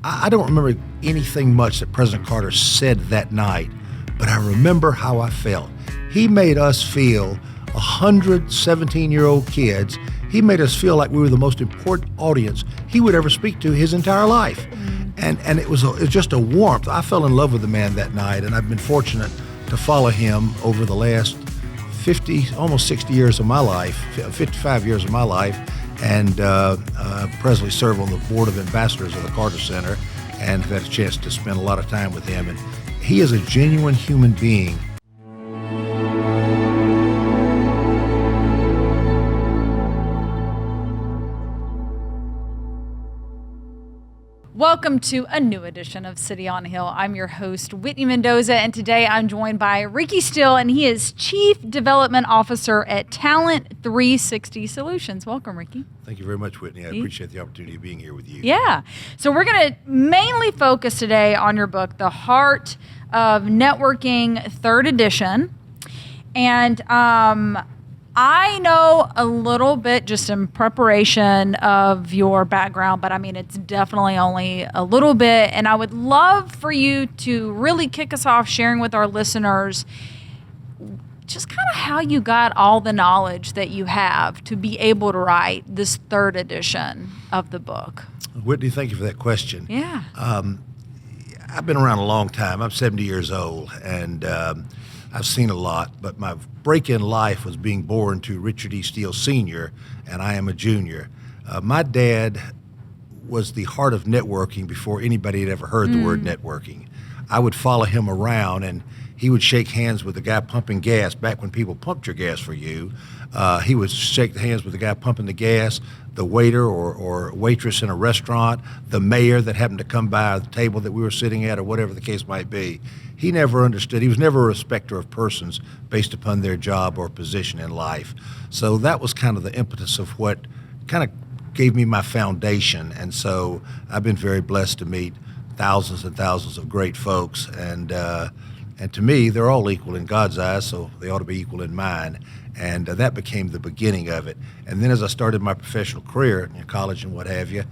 I don't remember anything much that President Carter said that night, but I remember how I felt. He made us feel 100 17-year-old kids. He made us feel like we were the most important audience he would ever speak to his entire life. And it was just a warmth. I fell in love with the man that night, and I've been fortunate to follow him over the last 50, almost 60 years of my life, 55 years of my life, and presently serve on the board of ambassadors of the Carter Center, and have had a chance to spend a lot of time with him. And he is a genuine human being. Welcome to a new edition of City on Hill. I'm your host, Whitney Mendoza, and today I'm joined by Ricky Steele, and he is Chief Development Officer at Talent 360 Solutions. Welcome, Ricky. Thank you very much, Whitney. I appreciate the opportunity of being here with you. Yeah. So we're going to mainly focus today on your book, The Heart of Networking, 3rd edition. And I know a little bit just in preparation of your background, but I mean, it's definitely only a little bit. And I would love for you to really kick us off sharing with our listeners just kind of how you got all the knowledge that you have to be able to write this 3rd edition of the book. Whitney, thank you for that question. Yeah. I've been around a long time. I'm 70 years old, and I've seen a lot, but my break in life was being born to Richard E. Steele Sr., and I am a junior. My dad was the heart of networking before anybody had ever heard the word networking. I would follow him around, and he would shake hands with the guy pumping gas. Back when people pumped your gas for you, he would shake hands with the guy pumping the gas, the waiter or waitress in a restaurant, the mayor that happened to come by the table that we were sitting at, or whatever the case might be. He never understood. He was never a respecter of persons based upon their job or position in life. So that was kind of the impetus of what kind of gave me my foundation. And so I've been very blessed to meet thousands and thousands of great folks. And to me, they're all equal in God's eyes, so they ought to be equal in mine. And that became the beginning of it. And then as I started my professional career in college and what have you,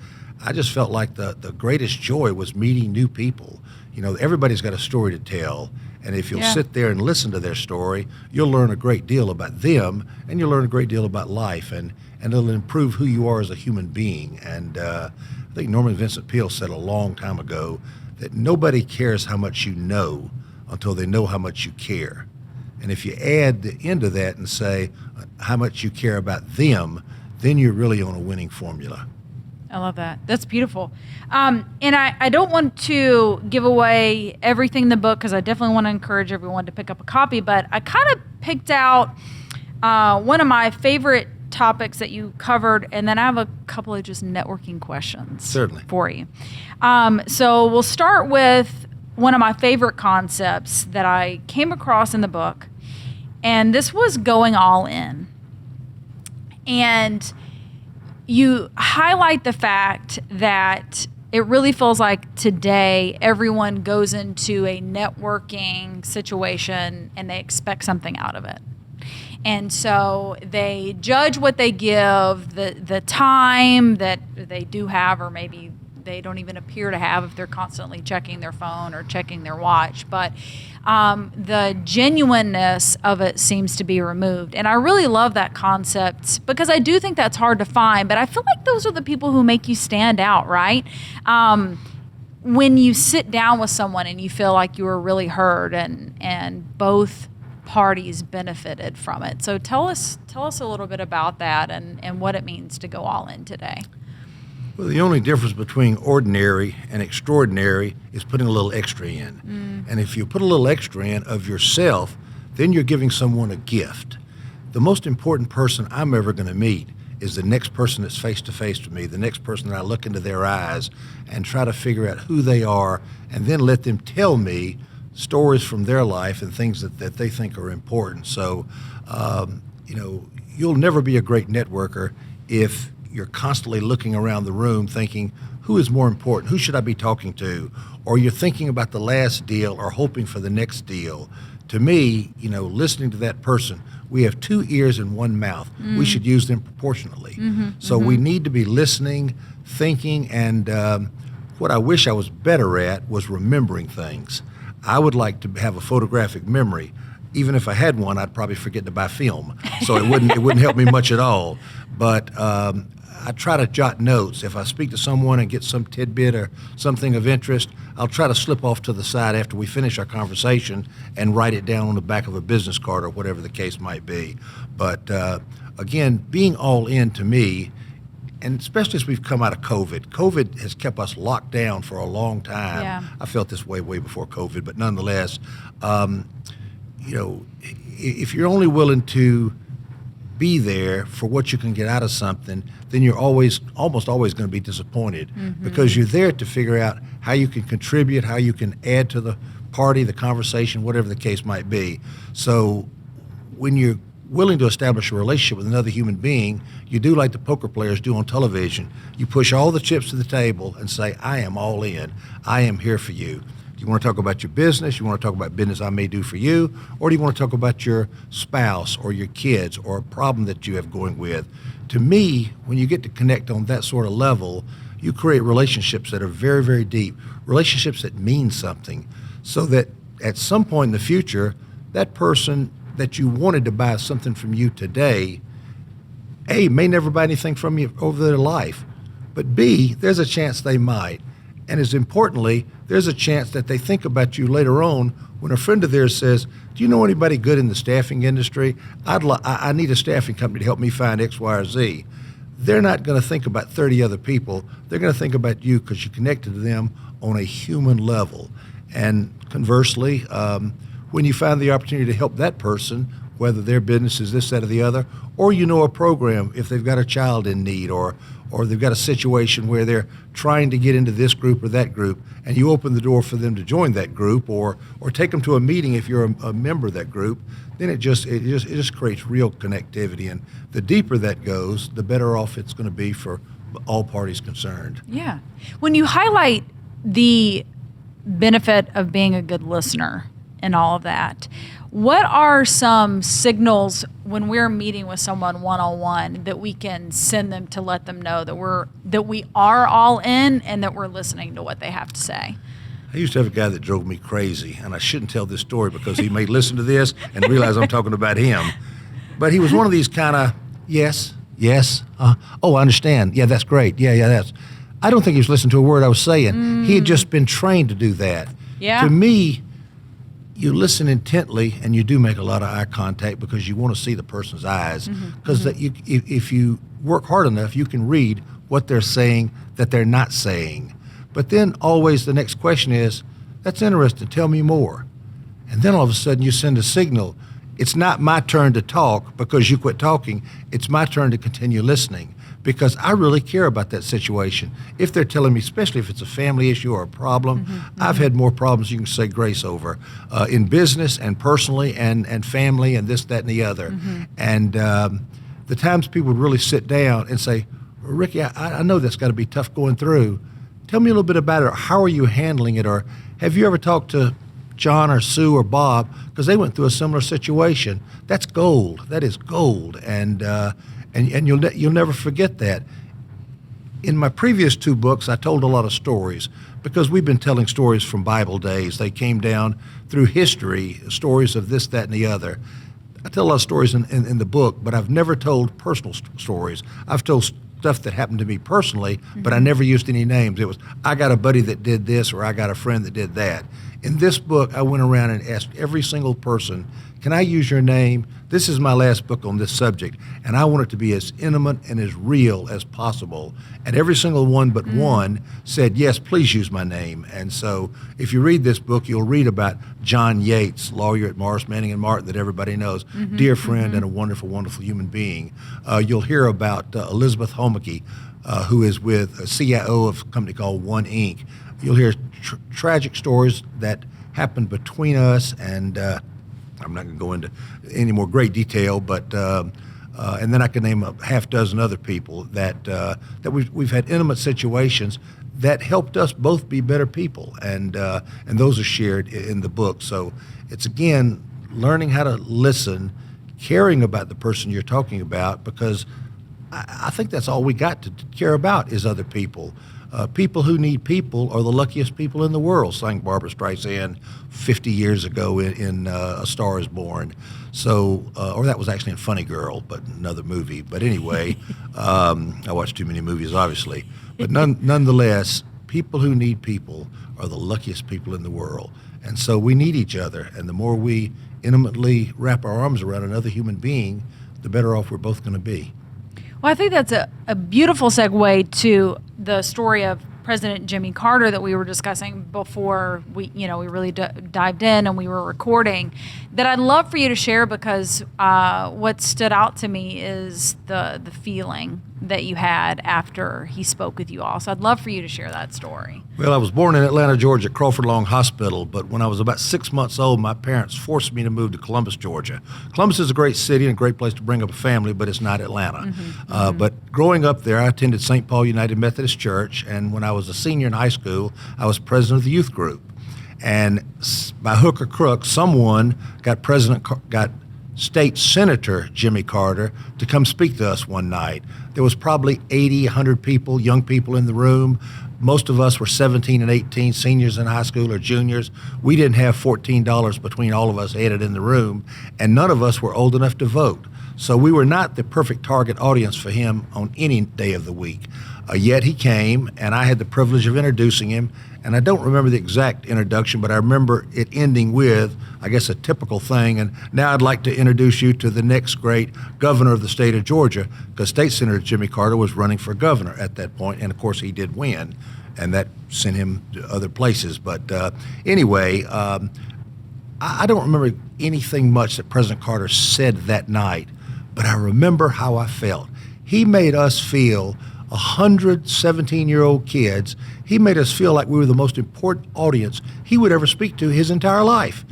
I just felt like the greatest joy was meeting new people. You know, everybody's got a story to tell, and if you'll sit there and listen to their story, you'll learn a great deal about them, and you'll learn a great deal about life, and it'll improve who you are as a human being. And I think Norman Vincent Peale said a long time ago that nobody cares how much you know until they know how much you care. And if you add the end of that and say how much you care about them, then you're really on a winning formula. I love that. That's beautiful. And I don't want to give away everything in the book because I definitely want to encourage everyone to pick up a copy, but I kind of picked out one of my favorite topics that you covered, and then I have a couple of just networking questions Certainly. For you. So we'll start with one of my favorite concepts that I came across in the book, and this was going all in. And you highlight the fact that it really feels like today everyone goes into a networking situation and they expect something out of it. And so they judge what they give, the time that they do have, or maybe they don't even appear to have if they're constantly checking their phone or checking their watch. But the genuineness of it seems to be removed. And I really love that concept because I do think that's hard to find, but I feel like those are the people who make you stand out, right? When you sit down with someone and you feel like you were really heard and both parties benefited from it. So tell us a little bit about that and what it means to go all in today. Well, the only difference between ordinary and extraordinary is putting a little extra in. And if you put a little extra in of yourself, then you're giving someone a gift. The most important person I'm ever going to meet is the next person that's face to face with me, the next person that I look into their eyes and try to figure out who they are, and then let them tell me stories from their life and things that they think are important. So, you'll never be a great networker if you're constantly looking around the room thinking, who is more important? Who should I be talking to? Or you're thinking about the last deal or hoping for the next deal. To me, listening to that person, we have 2 ears and 1 mouth. We should use them proportionately. So we need to be listening, thinking, and what I wish I was better at was remembering things. I would like to have a photographic memory. Even if I had one, I'd probably forget to buy film, so it wouldn't help me much at all. But I try to jot notes. If I speak to someone and get some tidbit or something of interest, I'll try to slip off to the side after we finish our conversation and write it down on the back of a business card or whatever the case might be. But again, being all in to me, and especially as we've come out of COVID has kept us locked down for a long time. Yeah. I felt this way before COVID, but nonetheless, if you're only willing to be there for what you can get out of something, then you're almost always going to be disappointed, because you're there to figure out how you can contribute, how you can add to the party, the conversation, whatever the case might be. So when you're willing to establish a relationship with another human being, you do like the poker players do on television. You push all the chips to the table and say, I am all in. I am here for you. Do you want to talk about your business? You want to talk about business I may do for you? Or do you want to talk about your spouse or your kids or a problem that you have going with? To me, when you get to connect on that sort of level, you create relationships that are very, very deep, relationships that mean something, so that at some point in the future, that person that you wanted to buy something from you today, A, may never buy anything from you over their life, but B, there's a chance they might. And as importantly, there's a chance that they think about you later on when a friend of theirs says, do you know anybody good in the staffing industry? I need a staffing company to help me find X, Y, or Z. They're not going to think about 30 other people. They're going to think about you because you connected to them on a human level. And conversely, when you find the opportunity to help that person, whether their business is this, that, or the other, or you know a program, if they've got a child in need, or they've got a situation where they're trying to get into this group or that group, and you open the door for them to join that group, or take them to a meeting if you're a member of that group, then it just creates real connectivity. And the deeper that goes, the better off it's going to be for all parties concerned. Yeah. When you highlight the benefit of being a good listener and all of that, what are some signals when we're meeting with someone one-on-one that we can send them to let them know that we are all in and that we're listening to what they have to say? I used to have a guy that drove me crazy, and I shouldn't tell this story because he may listen to this and realize I'm talking about him. But he was one of these kind of, yes, oh, I understand. Yeah, that's great. Yeah, that's. I don't think he was listening to a word I was saying. He had just been trained to do that. Yeah. To me, you listen intently, and you do make a lot of eye contact because you want to see the person's eyes. Because if you work hard enough, you can read what they're saying that they're not saying. But then always the next question is, that's interesting, tell me more. And then all of a sudden you send a signal. It's not my turn to talk because you quit talking. It's my turn to continue listening because I really care about that situation. If they're telling me, especially if it's a family issue or a problem, I've had more problems you can say grace over in business and personally and family and this, that, and the other. And the times people would really sit down and say, Ricky, I know that's got to be tough going through. Tell me a little bit about it. Or how are you handling it? Or have you ever talked to John or Sue or Bob, because they went through a similar situation? That's gold. That is gold, and you'll never forget that. In my previous two books, I told a lot of stories because we've been telling stories from Bible days. They came down through history, stories of this, that, and the other. I tell a lot of stories in the book, but I've never told personal stories. I've told stuff that happened to me personally, but I never used any names. It was, I got a buddy that did this, or I got a friend that did that. In this book, I went around and asked every single person, can I use your name? This is my last book on this subject, and I want it to be as intimate and as real as possible. And every single one but one said, yes, please use my name. And so if you read this book, you'll read about John Yates, lawyer at Morris, Manning & Martin that everybody knows, dear friend and a wonderful, wonderful human being. You'll hear about Elizabeth Homeke, who is with a CIO of a company called One Inc. You'll hear tragic stories that happened between us, and I'm not going to go into any more great detail, but and then I can name a half dozen other people that we've had intimate situations that helped us both be better people, and those are shared in the book. So it's again learning how to listen, caring about the person you're talking about, because I think that's all we got to care about is other people. People who need people are the luckiest people in the world, sang Barbara Streisand 50 years ago in A Star is Born. So, or that was actually in Funny Girl, but another movie. But anyway, I watched too many movies, obviously. But nonetheless, people who need people are the luckiest people in the world. And so we need each other. And the more we intimately wrap our arms around another human being, the better off we're both going to be. Well, I think that's a beautiful segue to the story of President Jimmy Carter that we were discussing before we really dived in and we were recording, that I'd love for you to share, because what stood out to me is the feeling that you had after he spoke with you all. So I'd love for you to share that story. Well, I was born in Atlanta, Georgia, at Crawford Long Hospital, but when I was about 6 months old, my parents forced me to move to Columbus, Georgia. Columbus is a great city and a great place to bring up a family, but it's not Atlanta. But growing up there, I attended St. Paul United Methodist Church, and when I was a senior in high school, I was president of the youth group. And by hook or crook, someone got State Senator Jimmy Carter to come speak to us one night. There was probably 80, 100 people, young people in the room. Most of us were 17 and 18, seniors in high school or juniors. We didn't have $14 between all of us headed in the room, and none of us were old enough to vote. So we were not the perfect target audience for him on any day of the week. Yet he came, and I had the privilege of introducing him. And I don't remember the exact introduction, but I remember it ending with, I guess, a typical thing. And now I'd like to introduce you to the next great governor of the state of Georgia, because State Senator Jimmy Carter was running for governor at that point, and of course he did win, and that sent him to other places. But anyway, I don't remember anything much that President Carter said that night, but I remember how I felt. He made us feel 100 17-year-old kids. He made us feel like we were the most important audience he would ever speak to his entire life.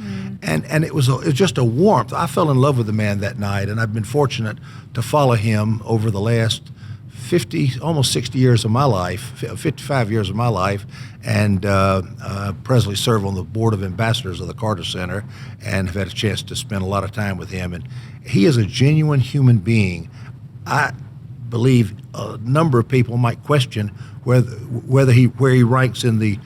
And it was just a warmth. I fell in love with the man that night, and I've been fortunate to follow him over the last 50, almost 60 years of my life, 55 years of my life, and presently serve on the board of ambassadors of the Carter Center, and have had a chance to spend a lot of time with him. And he is a genuine human being. I believe a number of people might question where he ranks in the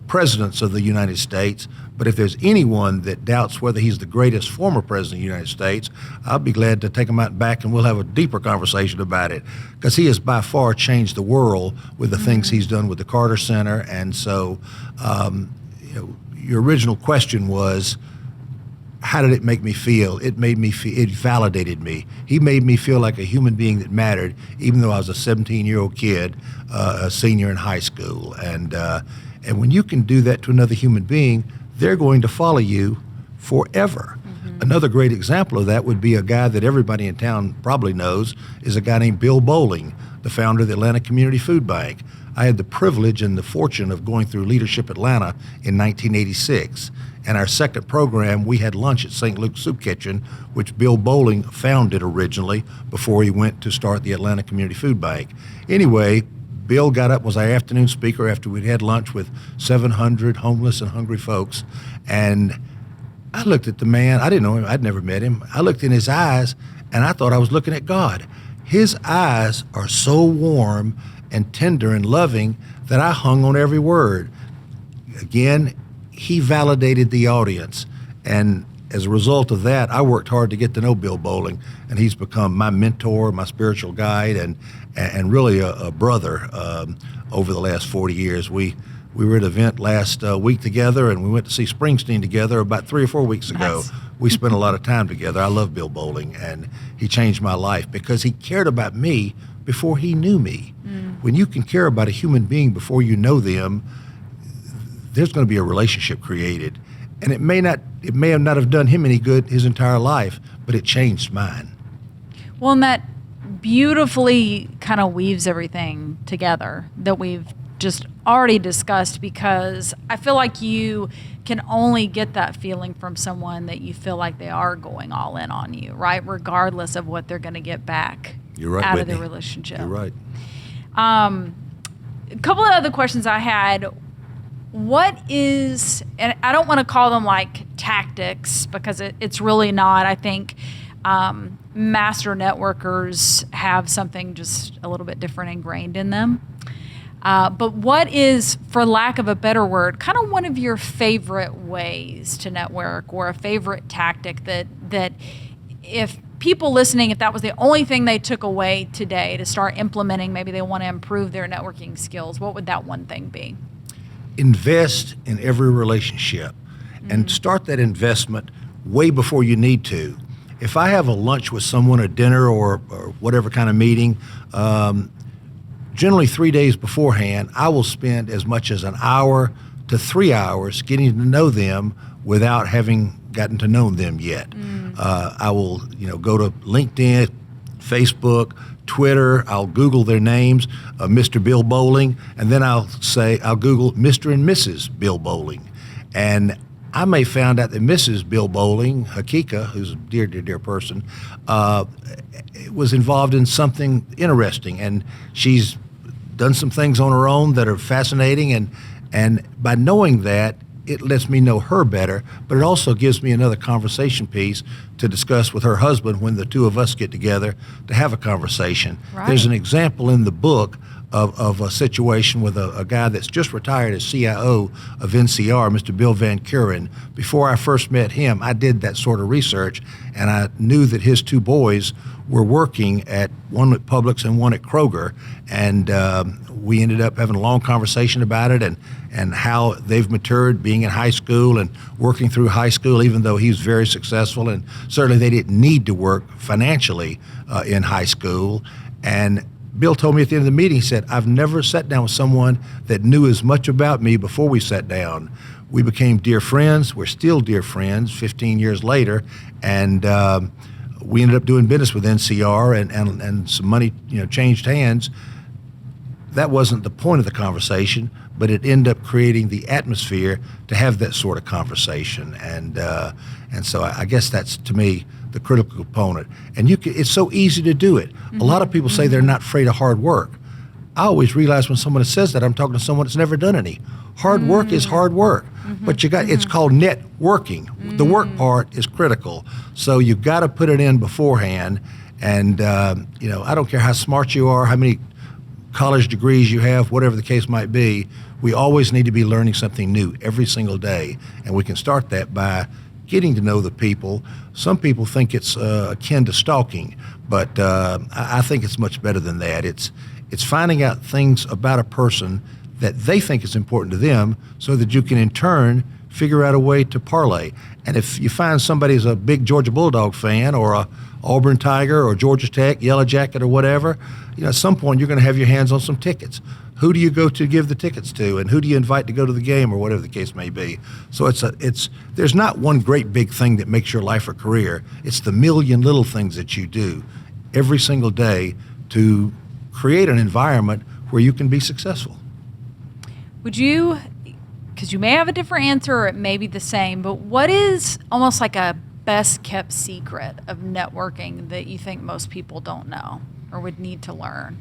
presidents of the United States. But if there's anyone that doubts whether he's the greatest former president of the United States, I'll be glad to take him out back and we'll have a deeper conversation about it, because he has by far changed the world with the things he's done with the Carter Center. And so, your original question was, how did it make me feel? It validated me. He made me feel like a human being that mattered, even though I was a 17-year-old kid, a senior in high school. And when you can do that to another human being, they're going to follow you forever. Another great example of that would be a guy that everybody in town probably knows, is a guy named Bill Bowling, the founder of the Atlanta Community Food Bank. I had the privilege and the fortune of going through Leadership Atlanta in 1986. And our second program, we had lunch at St. Luke's Soup Kitchen, which Bill Bowling founded originally before he went to start the Atlanta Community Food Bank. Anyway, Bill got up, was our afternoon speaker after we'd had lunch with 700 homeless and hungry folks. And I looked at the man. I didn't know him. I'd never met him. I looked in his eyes, and I thought I was looking at God. His eyes are so warm and tender and loving that I hung on every word. Again, he validated the audience. And as a result of that, I worked hard to get to know Bill Bowling, and he's become my mentor, my spiritual guide, and really a brother over the last 40 years. We were at an event last week together, and we went to see Springsteen together about 3 or 4 weeks ago. Nice. We spent a lot of time together. I love Bill Bowling, and he changed my life because he cared about me before he knew me. When you can care about a human being before you know them, there's going to be a relationship created. And it may have not have done him any good his entire life, but it changed mine. Well, and that beautifully kind of weaves everything together that we've just already discussed, because I feel like you can only get that feeling from someone that you feel like they are going all in on you, right? Regardless of what they're going to get back You're right, out Whitney. of the relationship. You're right. A couple of other questions I had. What is, and I don't want to call them like tactics, because it's really not. I think master networkers have something just a little bit different ingrained in them. But what is, for lack of a better word, kind of one of your favorite ways to network, or a favorite tactic that if people listening, if that was the only thing they took away today to start implementing, maybe they want to improve their networking skills, what would that one thing be? Invest in every relationship and start that investment way before you need to. If I have a lunch with someone, a dinner or whatever kind of meeting, generally 3 days beforehand, I will spend as much as an hour to 3 hours getting to know them without having gotten to know them yet. I will, go to LinkedIn, Facebook, Twitter. I'll Google their names, Mr. Bill Bowling, and then I'll Google Mr. and Mrs. Bill Bowling, and I may find out that Mrs. Bill Bowling, Hakika, who's a dear, dear, dear person, was involved in something interesting, and she's done some things on her own that are fascinating, and by knowing that, it lets me know her better, but it also gives me another conversation piece to discuss with her husband when the two of us get together to have a conversation. Right. There's an example in the book of a situation with a guy that's just retired as CIO of NCR, Mr. Bill Van Kuren. Before I first met him, I did that sort of research, and I knew that his two boys were working at one at Publix and one at Kroger, and we ended up having a long conversation about it and how they've matured being in high school and working through high school, even though he's very successful, and certainly they didn't need to work financially in high school. And Bill told me at the end of the meeting, he said, I've never sat down with someone that knew as much about me before we sat down. We became dear friends. We're still dear friends 15 years later. And we ended up doing business with NCR and some money, changed hands. That wasn't the point of the conversation, but it ended up creating the atmosphere to have that sort of conversation. And so I guess that's, to me, the critical component. And it's so easy to do it. A lot of people say they're not afraid of hard work. I always realize when someone says that, I'm talking to someone that's never done any. Hard work is hard work, but it's called networking. The work part is critical. So you've got to put it in beforehand. And, I don't care how smart you are, how many college degrees you have, whatever the case might be, we always need to be learning something new every single day. And we can start that by getting to know the people. Some people think it's akin to stalking, but I think it's much better than that. It's finding out things about a person that they think is important to them so that you can in turn figure out a way to parlay. And if you find somebody's a big Georgia Bulldog fan or a Auburn Tiger or Georgia Tech, Yellow Jacket or whatever, at some point you're going to have your hands on some tickets. Who do you go to give the tickets to, and who do you invite to go to the game, or whatever the case may be? So there's not one great big thing that makes your life or career. It's the million little things that you do every single day to create an environment where you can be successful. Would you, because you may have a different answer or it may be the same, but what is almost like a best kept secret of networking that you think most people don't know or would need to learn?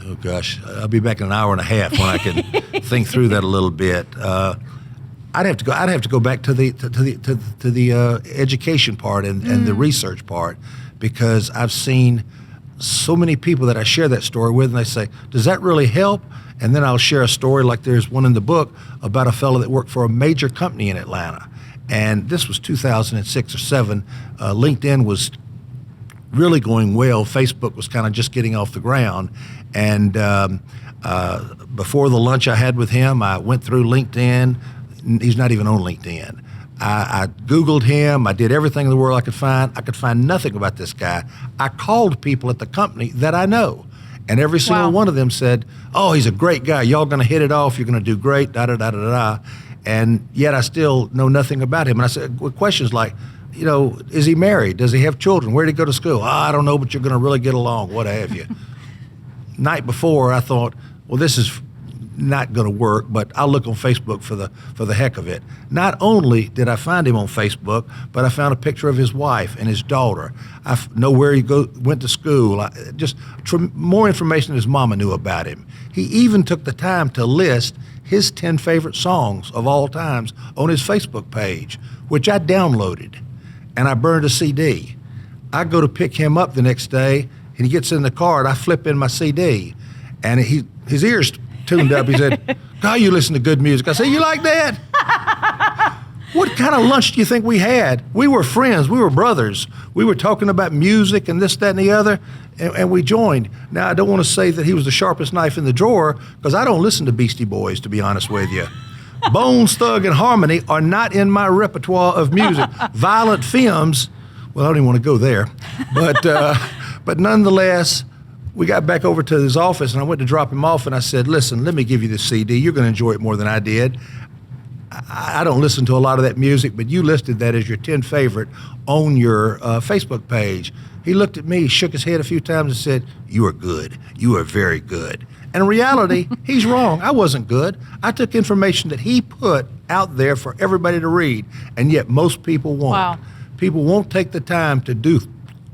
Oh gosh, I'll be back in an hour and a half when I can think through that a little bit. I'd have to go back to the education part and the research part, because I've seen so many people that I share that story with, and they say, "Does that really help?" And then I'll share a story, like there's one in the book about a fellow that worked for a major company in Atlanta, and this was 2006 or 7. LinkedIn was really going well. Facebook was kind of just getting off the ground. And before the lunch I had with him, I went through LinkedIn. He's not even on LinkedIn. I Googled him. I did everything in the world I could find. I could find nothing about this guy. I called people at the company that I know, and every single one of them said, "Oh, he's a great guy. Y'all going to hit it off. You're going to do great, da-da-da-da-da." And yet I still know nothing about him. And I said, with questions like, is he married? Does he have children? Where did he go to school? I don't know, but you're going to really get along, what have you. Night before, I thought, well, this is not going to work, but I'll look on Facebook for the heck of it. Not only did I find him on Facebook, but I found a picture of his wife and his daughter. I know where he went to school. More information than his mama knew about him. He even took the time to list his 10 favorite songs of all times on his Facebook page, which I downloaded, and I burned a CD. I go to pick him up the next day, and he gets in the car, and I flip in my CD. And his ears tuned up. He said, God, you listen to good music. I said, you like that? What kind of lunch do you think we had? We were friends. We were brothers. We were talking about music and this, that, and the other, and we joined. Now, I don't want to say that he was the sharpest knife in the drawer, because I don't listen to Beastie Boys, to be honest with you. Bones, Thug, and Harmony are not in my repertoire of music. Violent Femmes, well, I don't even want to go there. But nonetheless, we got back over to his office, and I went to drop him off, and I said, listen, let me give you this CD. You're going to enjoy it more than I did. I don't listen to a lot of that music, but you listed that as your 10 favorite on your Facebook page. He looked at me, shook his head a few times, and said, you are good. You are very good. And in reality, he's wrong. I wasn't good. I took information that he put out there for everybody to read, and yet most people won't. Wow. People won't take the time to do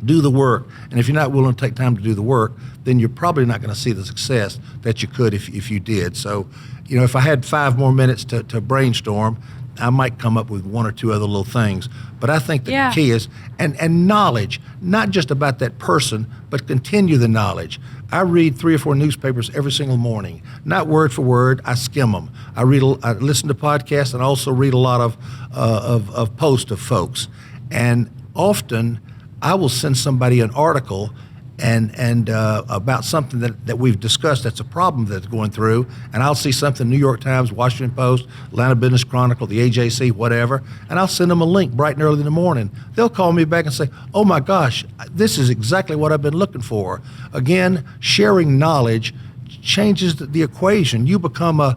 the work. And if you're not willing to take time to do the work, then you're probably not going to see the success that you could if you did. So, if I had 5 more minutes to brainstorm, I might come up with 1 or 2 other little things. But I think the key is, and knowledge, not just about that person, but continue the knowledge. I read 3 or 4 newspapers every single morning, not word for word. I skim them. I listen to podcasts, and I also read a lot of posts of folks. And often, I will send somebody an article and about something that we've discussed that's a problem that's going through, and I'll see something, New York Times, Washington Post, Atlanta Business Chronicle, the AJC, whatever, and I'll send them a link bright and early in the morning. They'll call me back and say, oh my gosh, this is exactly what I've been looking for. Again, sharing knowledge changes the equation. You become a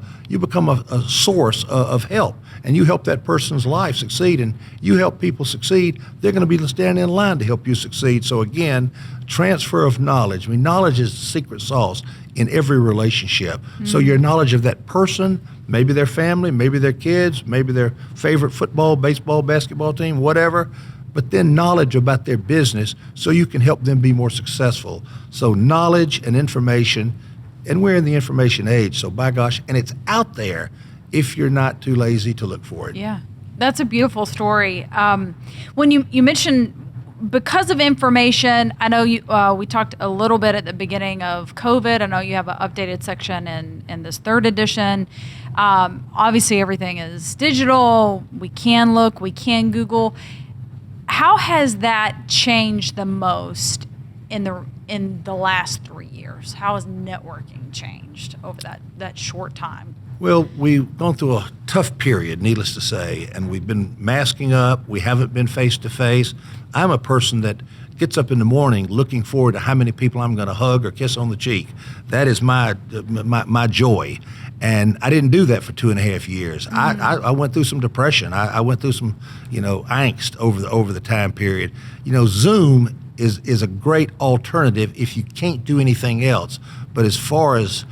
source of help, and you help that person's life succeed, and you help people succeed. They're going to be standing in line to help you succeed. So again, transfer of knowledge. I mean, knowledge is the secret sauce in every relationship. Mm-hmm. So your knowledge of that person, maybe their family, maybe their kids, maybe their favorite football, baseball, basketball team, whatever, but then knowledge about their business so you can help them be more successful. So knowledge and information. And we're in the information age, so by gosh, and it's out there if you're not too lazy to look for it. Yeah, that's a beautiful story. When you mentioned because of information, I know we talked a little bit at the beginning of COVID. I know you have an updated section in this 3rd edition. Obviously, everything is digital. We can look, we can Google. How has that changed the most in the last 3 years? How has networking changed over that short time? Well, we've gone through a tough period, needless to say, and we've been masking up. We haven't been face-to-face. I'm a person that gets up in the morning looking forward to how many people I'm going to hug or kiss on the cheek. That is my joy. And I didn't do that for 2.5 years. Mm-hmm. I went through some depression. I went through some, angst over the time period. Zoom is a great alternative if you can't do anything else. But as far as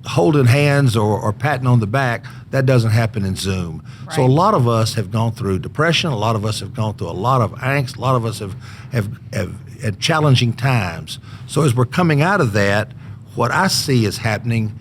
holding hands or patting on the back, that doesn't happen in Zoom. Right. So a lot of us have gone through depression. A lot of us have gone through a lot of angst. A lot of us have had challenging times. So as we're coming out of that, what I see is happening,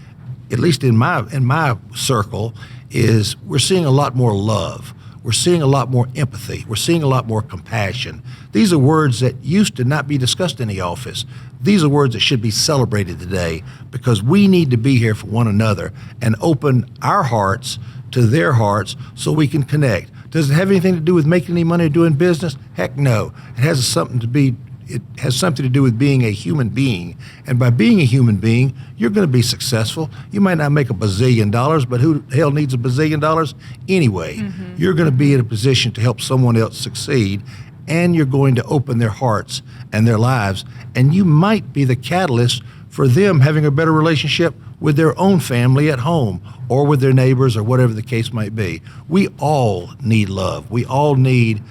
at least in my circle, is we're seeing a lot more love. We're seeing a lot more empathy. We're seeing a lot more compassion. These are words that used to not be discussed in the office. These are words that should be celebrated today, because we need to be here for one another and open our hearts to their hearts so we can connect. Does it have anything to do with making any money or doing business? Heck no. It has something to do with being a human being. And by being a human being, you're going to be successful. You might not make $1 bazillion, but who the hell needs $1 bazillion anyway? Mm-hmm. You're going to be in a position to help someone else succeed, and you're going to open their hearts and their lives. And you might be the catalyst for them having a better relationship with their own family at home or with their neighbors or whatever the case might be. We all need love. We all need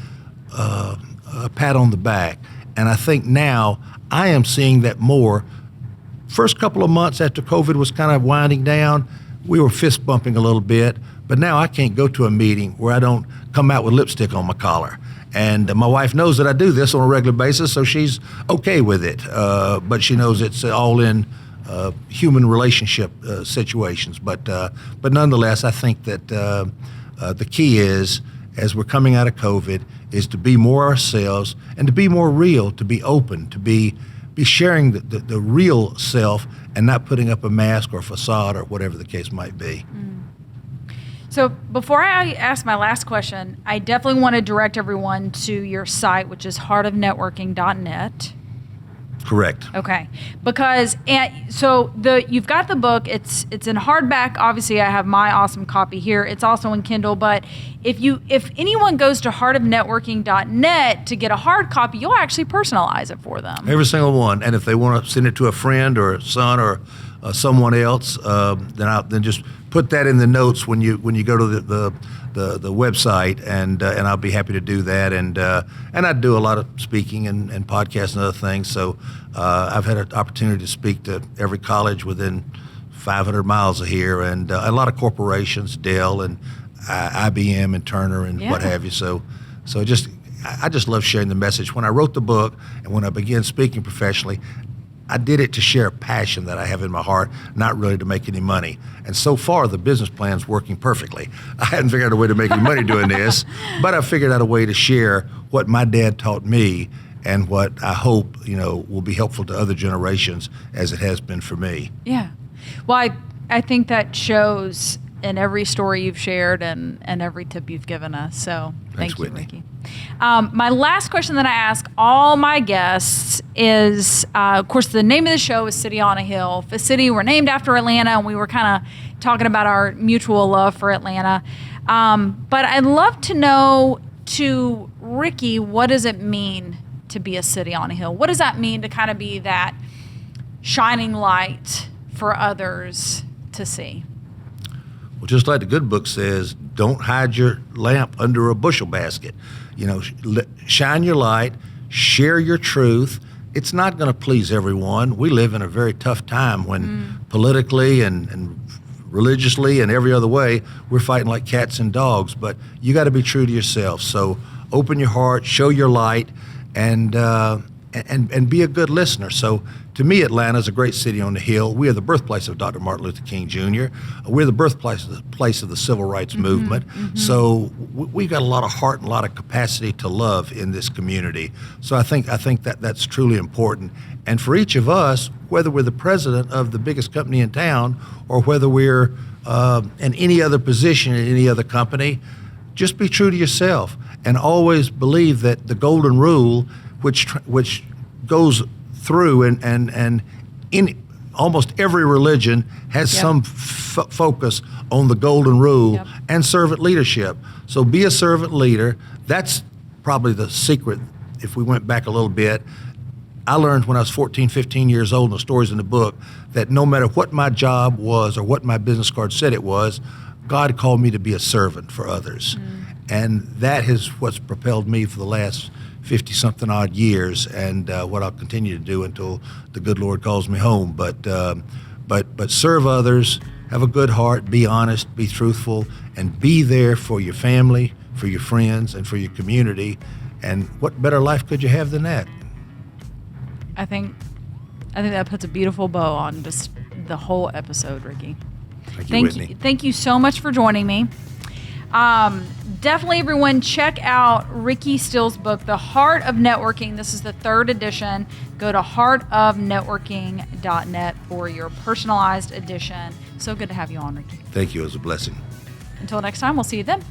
a pat on the back. And I think now I am seeing that more. First couple of months after COVID was kind of winding down, we were fist bumping a little bit, but now I can't go to a meeting where I don't come out with lipstick on my collar. And my wife knows that I do this on a regular basis, so she's okay with it. But she knows it's all in human relationship situations. But nonetheless, I think that the key is, as we're coming out of COVID, is to be more ourselves and to be more real, to be open, to be be sharing the real self and not putting up a mask or facade or whatever the case might be. So before I ask my last question, I definitely want to direct everyone to your site, which is heartofnetworking.net. Correct. Okay, because you've got the book. It's in hardback. Obviously, I have my awesome copy here. It's also in Kindle. But if anyone goes to heartofnetworking.net to get a hard copy, you'll actually personalize it for them. Every single one. And if they want to send it to a friend or a son or someone else, then just put that in the notes when you go to the website, and I'll be happy to do that. And I do a lot of speaking and podcasts and other things. So I've had an opportunity to speak to every college within 500 miles of here, and a lot of corporations, Dell and IBM and Turner and what have you. So I just love sharing the message. When I wrote the book and when I began speaking professionally, I did it to share a passion that I have in my heart, not really to make any money. And so far, the business plan's working perfectly. I hadn't figured out a way to make any money doing this, but I figured out a way to share what my dad taught me and what I hope, will be helpful to other generations as it has been for me. Yeah. Well, I think that shows in every story you've shared and every tip you've given us. So thank you, Whitney. Ricky. My last question that I ask all my guests is, of course, the name of the show is City on a Hill. The city, we're named after Atlanta, and we were kind of talking about our mutual love for Atlanta. But I'd love to know, to Ricky, what does it mean to be a city on a hill? What does that mean to kind of be that shining light for others to see? Well, just like the good book says, don't hide your lamp under a bushel basket. Shine your light, share your truth. It's not going to please everyone. We live in a very tough time when politically and religiously and every other way, we're fighting like cats and dogs, but you got to be true to yourself. So open your heart, show your light, and be a good listener. So to me, Atlanta is a great city on the hill. We are the birthplace of Dr. Martin Luther King Jr. We're the birthplace of the civil rights movement. So we've got a lot of heart and a lot of capacity to love in this community. So I think that that's truly important. And for each of us, whether we're the president of the biggest company in town or whether we're in any other position in any other company, just be true to yourself and always believe that the golden rule, which goes through and in almost every religion has some focus on the golden rule and servant leadership. So be a servant leader. That's probably the secret. If we went back a little bit, I learned when I was 14, 15 years old, and the stories in the book, that no matter what my job was or what my business card said it was, God called me to be a servant for others. And that is what's propelled me for the last 50-something odd years, and what I'll continue to do until the good Lord calls me home. But serve others, have a good heart, be honest, be truthful, and be there for your family, for your friends, and for your community. And what better life could you have than that? I think that puts a beautiful bow on just the whole episode, Ricky. Thank you, Whitney. Thank you so much for joining me. Definitely, everyone, check out Ricky Steele's book, The Heart of Networking. This is the 3rd edition. Go to heartofnetworking.net for your personalized edition. So good to have you on, Ricky. Thank you. It was a blessing. Until next time, we'll see you then.